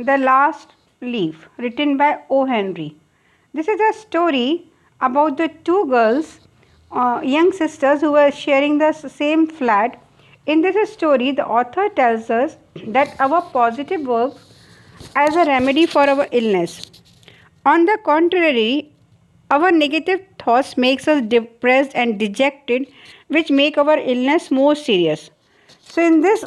The Last Leaf, written by O. Henry. This is a story about the two girls, young sisters who were sharing the same flat. In this story, the author tells us that our positive works as a remedy for our illness. On the contrary, our negative thoughts makes us depressed and dejected, which make our illness more serious. So, in this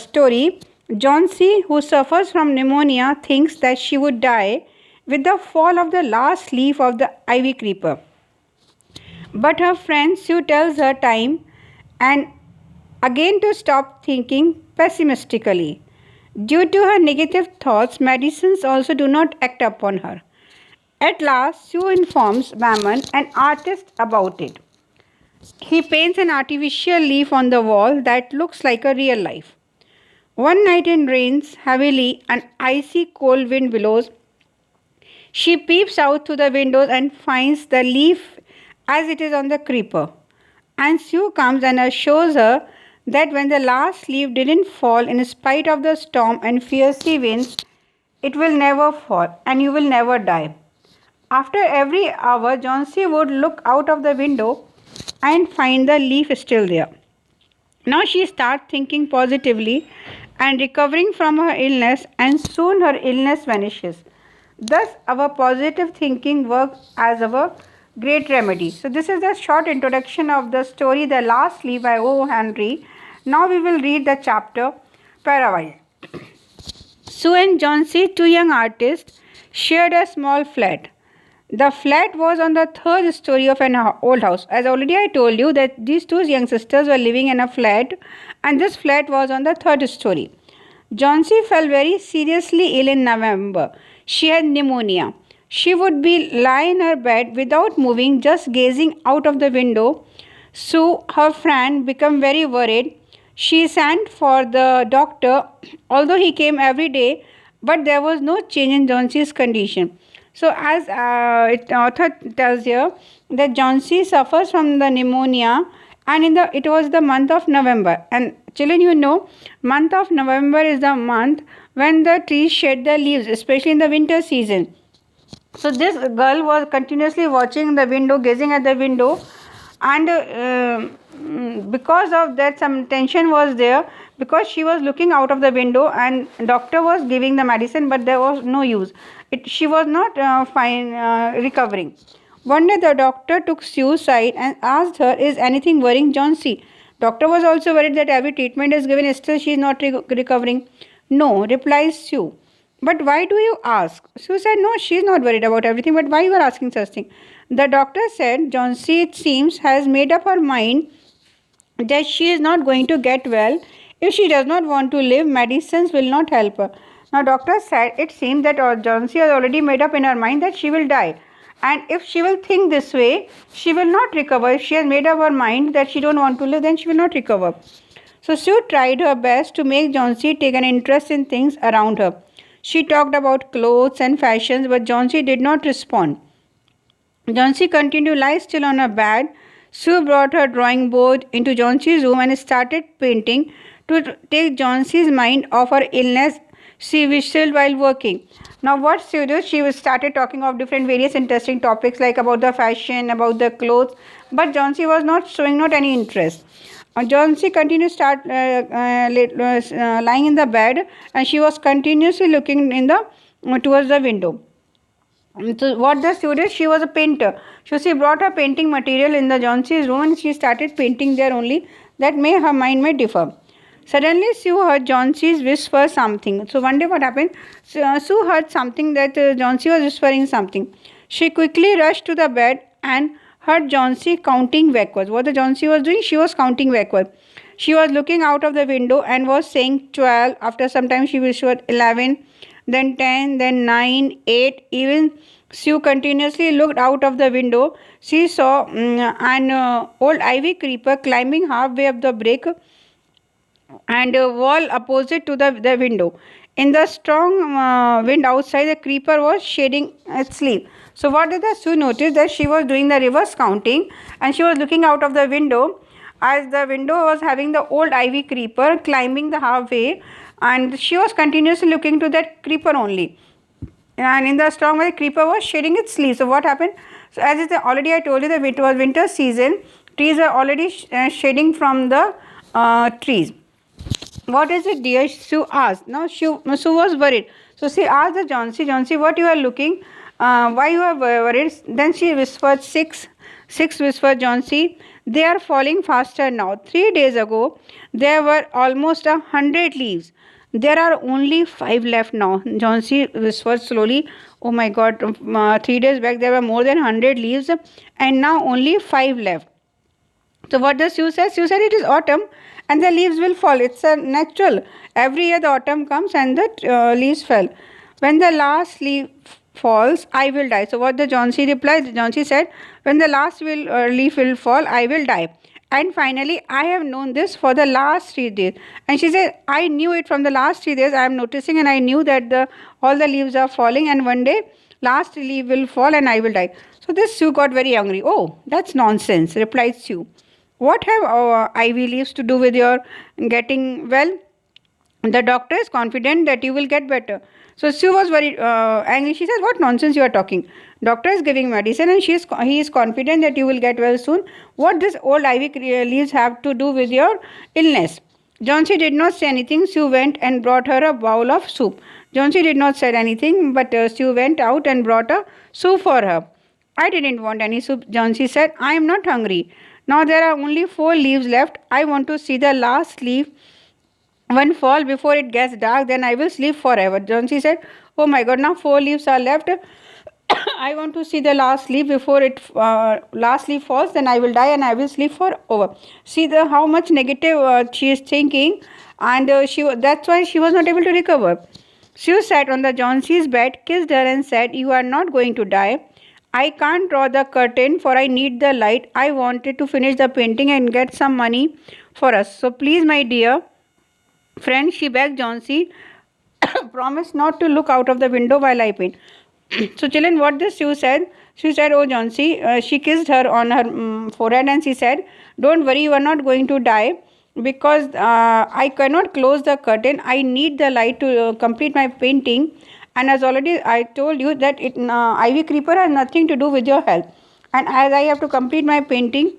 story, Johnsy, who suffers from pneumonia, thinks that she would die with the fall of the last leaf of the ivy creeper. But her friend Sue tells her time and again to stop thinking pessimistically. Due to her negative thoughts, medicines also do not act upon her. At last, Sue informs Mammon, an artist, about it. He paints an artificial leaf on the wall that looks like a real life. One night it rains heavily, an icy cold wind blows. She peeps out through the windows and finds the leaf as it is on the creeper. And Sue comes and assures her that when the last leaf didn't fall in spite of the storm and fierce winds, it will never fall and you will never die. After every hour, Johnsy would look out of the window and find the leaf still there. Now she starts thinking positively and recovering from her illness, and soon her illness vanishes. Thus, our positive thinking works as our great remedy. So, this is a short introduction of the story The Last Leaf by O. Henry. Now, we will read the chapter Paradise. Sue and Johnsy, two young artists, shared a small flat. The flat was on the third story of an old house. As already I told you that these two young sisters were living in a flat, and this flat was on the third story. Johnsy fell very seriously ill in November. She had pneumonia. She would be lie in her bed without moving, just gazing out of the window. Sue, her friend, became very worried. She sent for the doctor, although he came every day, but there was no change in Johnsy's condition. So, as author tells here that Johnsy suffers from the pneumonia, and it was the month of November. And children, you know, month of November is the month when the trees shed their leaves, especially in the winter season. So, this girl was continuously watching the window, gazing at the window, and because of that, some tension was there because she was looking out of the window, and doctor was giving the medicine, but there was no use. She was not recovering. One day the doctor took Sue's side and asked her, "Is anything worrying Johnsy?" Doctor was also worried that every treatment is given, still she is not recovering. "No," replies Sue. "But why do you ask?" Sue said, "No, she is not worried about everything, but why you are asking such thing?" The doctor said, "Johnsy, it seems, has made up her mind that she is not going to get well. If she does not want to live, medicines will not help her." Now, doctor said it seems that Johnsy has already made up in her mind that she will die. And if she will think this way, she will not recover. If she has made up her mind that she don't want to live, then she will not recover. So, Sue tried her best to make Johnsy take an interest in things around her. She talked about clothes and fashions, but Johnsy did not respond. Johnsy continued to lie still on her bed. Sue brought her drawing board into Johnsy's room and started painting to take Johnsy's mind off her illness. She whistled while working. Now, what Sue did, she started talking of different various interesting topics like about the fashion, about the clothes, but Johnsy was not showing not any interest. Johnsy continued to start lying in the bed, and she was continuously looking in the towards the window. So what the Sue did, she was a painter. So she brought her painting material in the Johnsy's room and she started painting there only. That may her mind may differ. Suddenly Sue heard Johnsy whisper something. So one day what happened? Sue heard something that Johnsy was whispering something. She quickly rushed to the bed and heard Johnsy counting backwards. What the Johnsy was doing? She was counting backwards. She was looking out of the window and was saying 12. After some time she whispered 11, then 10, then 9, 8. Even Sue continuously looked out of the window. She saw an old ivy creeper climbing halfway up the brick and a wall opposite to the window. In the strong wind outside, the creeper was shading its leaf. So what did the Sue notice? That she was doing the reverse counting and she was looking out of the window as the window was having the old ivy creeper climbing the halfway and she was continuously looking to that creeper only. And in the storm, the creeper was shedding its leaves. So what happened? So as is already I told you that it was winter season, trees are already shedding from the trees. What is it, dear? Sue asked. Now Sue was worried. So she asked the Johnsy, what you are looking? Why you are worried? Then she whispered, six whispered Johnsy. They are falling faster now. 3 days ago, there were almost 100 leaves. There are only 5 left now. Johnsy whispered slowly. Oh my God! 3 days back there were more than 100 leaves, and now only 5 left. So what does Sue say? Sue said it is autumn and the leaves will fall. It's a natural. Every year the autumn comes and the leaves fell. When the last leaf falls, I will die. So what the Johnsy replied? Johnsy said, when the last leaf will fall, I will die. And finally, I have known this for the last 3 days. And she said, I knew it from the last 3 days. I am noticing and I knew that all the leaves are falling and one day last leaf will fall and I will die. So this Sue got very angry. Oh, that's nonsense, replied Sue. What have ivy leaves to do with your getting well? The doctor is confident that you will get better. So Sue was very angry. She said, what nonsense you are talking? Doctor is giving medicine and he is confident that you will get well soon. What does old ivy leaves have to do with your illness? Johnsy did not say anything. Sue went and brought her a bowl of soup. Johnsy did not say anything, but Sue went out and brought a soup for her. I didn't want any soup, Johnsy said. I am not hungry. Now there are only 4 leaves left. I want to see the last leaf one fall before it gets dark, then I will sleep forever. Johnsy said, oh my God, now 4 leaves are left. I want to see the last leaf before it last leaf falls, then I will die and I will sleep forever. See how much negative she is thinking, and that's why she was not able to recover. She sat on the Johnsy's bed, kissed her and said, you are not going to die. I can't draw the curtain for I need the light. I wanted to finish the painting and get some money for us. So please, my dear friend, she begged Johnsy, promise not to look out of the window while I paint. So children, what this Sue said? She said, oh Johnsy, she kissed her on her forehead and she said, don't worry, you are not going to die because I cannot close the curtain. I need the light to complete my painting. And as already I told you that ivy creeper has nothing to do with your health. And as I have to complete my painting,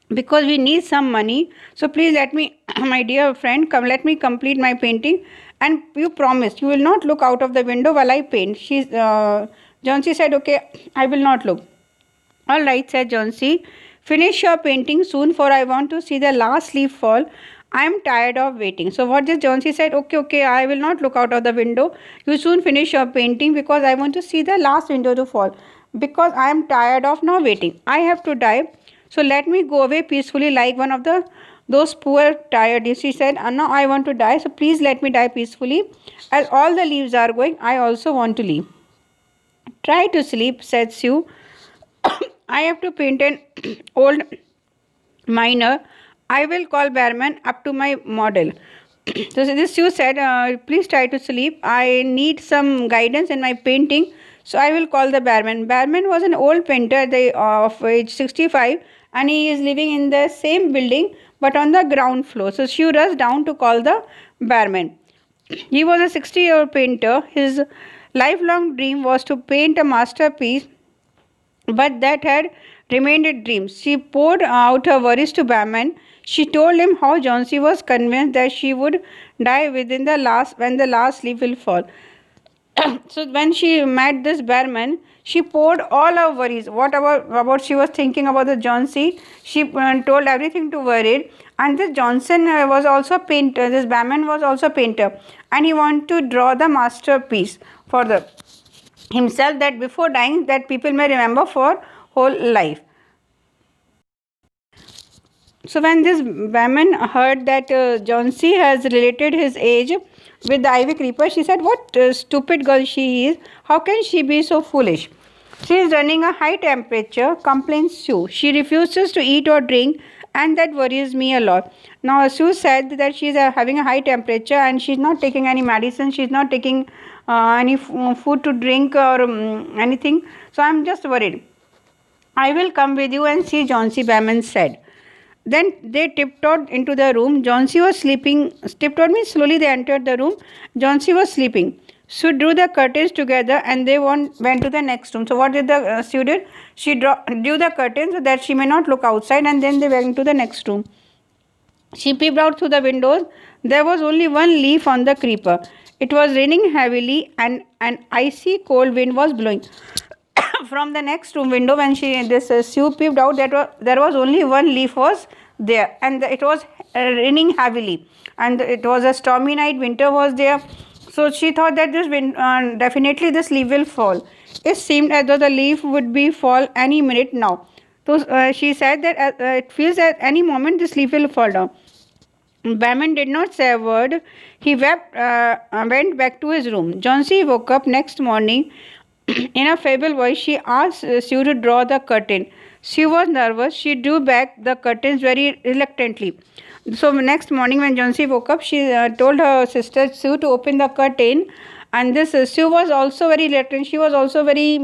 because we need some money, so please let me, my dear friend, let me complete my painting, and you promise you will not look out of the window while I paint. Johnsy said, okay, I will not look. All right, said Johnsy, finish your painting soon, for I want to see the last leaf fall. I am tired of waiting. So what did Johnsy said? Okay, I will not look out of the window. You soon finish your painting because I want to see the last window to fall, because I am tired of now waiting. I have to die. So let me go away peacefully like one of those poor tired. She said, now I want to die. So please let me die peacefully. As all the leaves are going, I also want to leave. Try to sleep, said Sue. I have to paint an old miner. I will call Bearman up to my model. So this Sue said, please try to sleep. I need some guidance in my painting. So I will call the Bearman. Bearman was an old painter of age 65 and he is living in the same building but on the ground floor. So she rushed down to call the Bearman. He was a 60-year-old painter. His lifelong dream was to paint a masterpiece, but that had remained a dream. She poured out her worries to Bearman. She told him how Johnsy was convinced that she would die when the last leaf will fall. So when she met this Bearman, she poured all her worries. What about she was thinking about the Johnsy? She told everything to worry. And this Johnson was also a painter. This Bearman was also a painter, and he wanted to draw the masterpiece for himself, that before dying, that people may remember for whole life. So when this Bearman heard that Johnsy has related his age with the ivy creeper, she said, what stupid girl she is. How can she be so foolish? She is running a high temperature, complains Sue. She refuses to eat or drink, and that worries me a lot. Now Sue said that she is having a high temperature and she is not taking any medicine. She is not taking any food to drink or anything. So I am just worried. I will come with you and see, Johnsy, Bearman said. Then they tiptoed into the room. Johnsy was sleeping. Tiptoed means slowly they entered the room. Johnsy was sleeping. Sue drew the curtains together and they went to the next room. So what did the Sue did? She drew the curtains so that she may not look outside, and then they went to the next room. She peeped out through the windows. There was only one leaf on the creeper. It was raining heavily and an icy cold wind was blowing. From the next room window, when Sue peeped out, there was only one leaf was there, and it was raining heavily, and it was a stormy night. Winter was there, so she thought that this wind, definitely this leaf will fall. It seemed as though the leaf would be fall any minute now. So she said that it feels at any moment this leaf will fall down. Batman did not say a word. He went back to his room. Johnsy woke up next morning. In a feeble voice, she asked Sue to draw the curtain. Sue was nervous. She drew back the curtains very reluctantly. So next morning, when Johnsy woke up, she told her sister Sue to open the curtain. And this Sue was also very reluctant. She was also very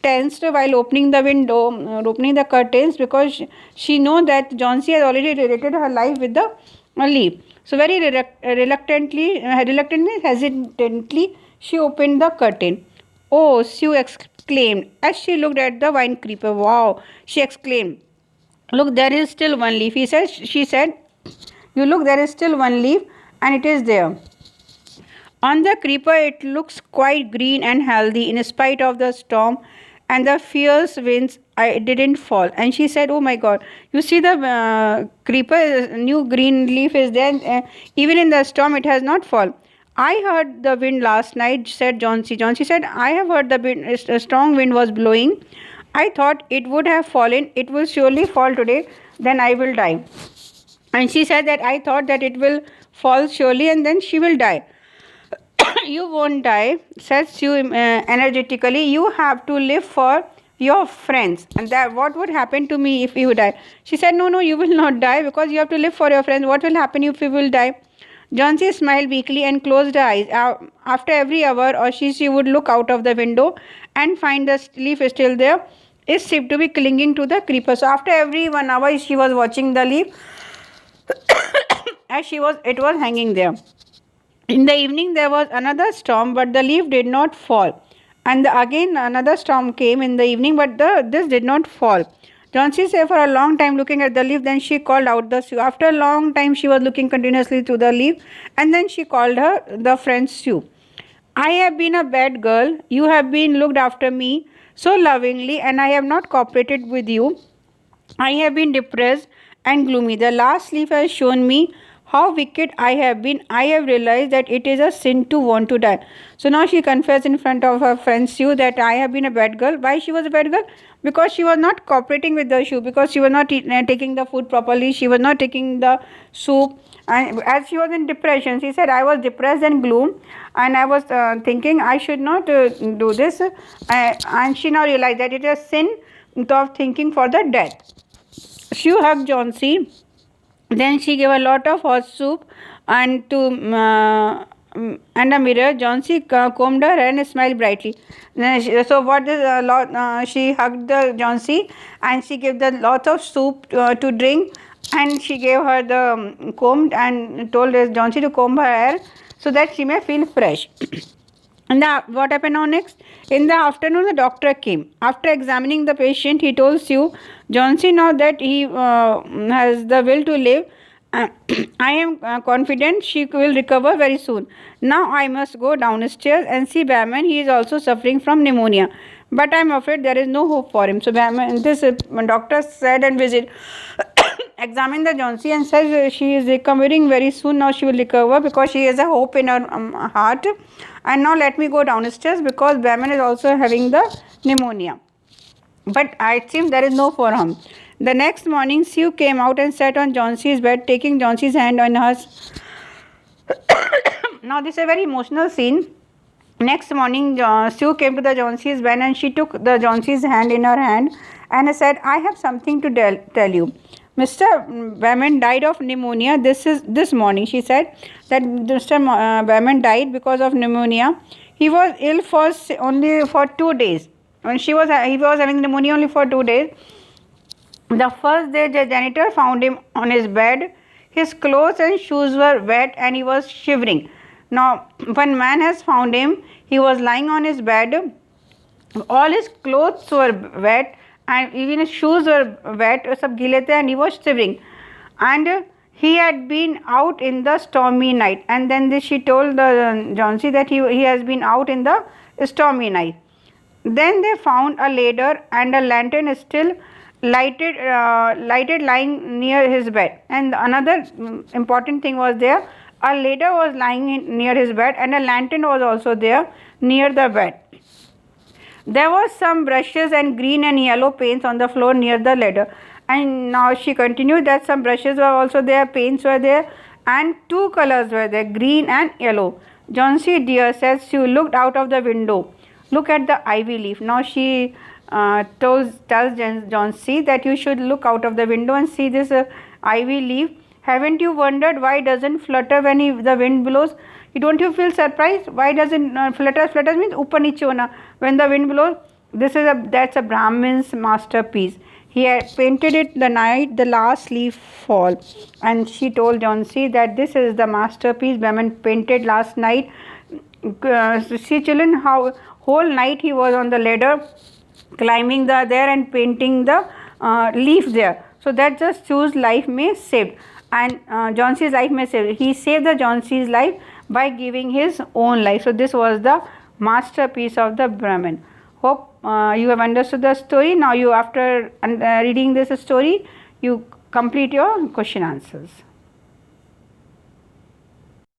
tensed while opening the window, opening the curtains, because she know that Johnsy has already related her life with the leaf. So very reluctantly, hesitantly, she opened the curtain. Oh, Sue exclaimed as she looked at the vine creeper. Wow, she exclaimed. Look, there is still one leaf. She said, you look, there is still one leaf, and it is there. On the creeper, it looks quite green and healthy in spite of the storm and the fierce winds. I didn't fall. And she said, oh my God, you see the creeper, new green leaf is there. Even in the storm, it has not fallen. I heard the wind last night, said Johnsy. Johnsy said, I have heard the wind, a strong wind was blowing. I thought it would have fallen. It will surely fall today. Then I will die. And she said that I thought that it will fall surely and then she will die. You won't die, said Sue energetically. You have to live for your friends. And that what would happen to me if you die? She said, no, you will not die because you have to live for your friends. What will happen if you will die? Johnsy smiled weakly and closed her eyes. After every hour or she would look out of the window and find the leaf is still there. It seemed to be clinging to the creeper. So after every 1 hour, she was watching the leaf as it was hanging there. In the evening, there was another storm, but the leaf did not fall. And again, another storm came in the evening, but this did not fall. Johnsy sat for a long time looking at the leaf. Then she called out the Sue. After a long time, she was looking continuously through the leaf. And then she called the friend Sue. I have been a bad girl. You have been looked after me so lovingly, and I have not cooperated with you. I have been depressed and gloomy. The last leaf has shown me how wicked I have been. I have realized that it is a sin to want to die. So now she confessed in front of her friend Sue that I have been a bad girl. Why she was a bad girl? Because she was not cooperating with the Sue, because she was not taking the food properly. She was not taking the soup. And as she was in depression, she said, I was depressed and gloom, and I was thinking I should not do this. And she now realized that it is a sin of thinking for the death. Sue hugged Johnsy. Then she gave a lot of hot soup and a mirror. Johnsy combed her hair and smiled brightly. She hugged the Johnsy and she gave the lot of soup to drink, and she gave her the comb and told Johnsy to comb her hair so that she may feel fresh. And what happened now next? In the afternoon, the doctor came. After examining the patient, he told Sue, Johnsy, now that he has the will to live, I am confident she will recover very soon. Now I must go downstairs and see Batman. He is also suffering from pneumonia. But I am afraid there is no hope for him. So Batman, this doctor said and examined the Johnsy and said she is recovering very soon. Now she will recover because she has a hope in her heart. And now let me go downstairs because Batman is also having the pneumonia. But I think there is no for him. The next morning, Sue came out and sat on Johnsy's bed, taking Johnsy's hand on hers. Now this is a very emotional scene. Next morning, Sue came to the Johnsy's bed and she took the Johnsy's hand in her hand and said, I have something to tell you. Mr. Batman died of pneumonia this morning. She said that Mr. Batman died because of pneumonia. He was ill only for 2 days. He was having pneumonia only for 2 days. The first day the janitor found him on his bed. His clothes and shoes were wet and he was shivering. Now, one man has found him. He was lying on his bed. All his clothes were wet and even his shoes were wet. सब गीले थे and he was shivering. And he had been out in the stormy night. And then she told the Johnsy that he has been out in the stormy night. Then they found a ladder and a lantern still lighted lying near his bed. And another important thing was there, a ladder was lying near his bed and a lantern was also there near the bed. There was some brushes and green and yellow paints on the floor near the ladder. And now she continued that some brushes were also there, paints were there, and two colors were there, green and yellow. Johnsy dear, says she looked out of the window. Look at the ivy leaf. Now she tells Johnsy that you should look out of the window and see this ivy leaf. Haven't you wondered why it doesn't flutter when the wind blows? Don't you feel surprised? Why doesn't flutter? Flutter means upar niche hona. When the wind blows, that's a Brahmin's masterpiece. He had painted it the night the last leaf fall, and she told Johnsy that this is the masterpiece Brahmin painted last night. See children, how whole night he was on the ladder climbing there and painting the leaf there. So that just shows life may saved, and Johnsy's life may saved. He saved the Johnsy's life by giving his own life. So this was the masterpiece of the Brahmin. Hope you have understood the story. Now you, after reading this story, you complete your question answers.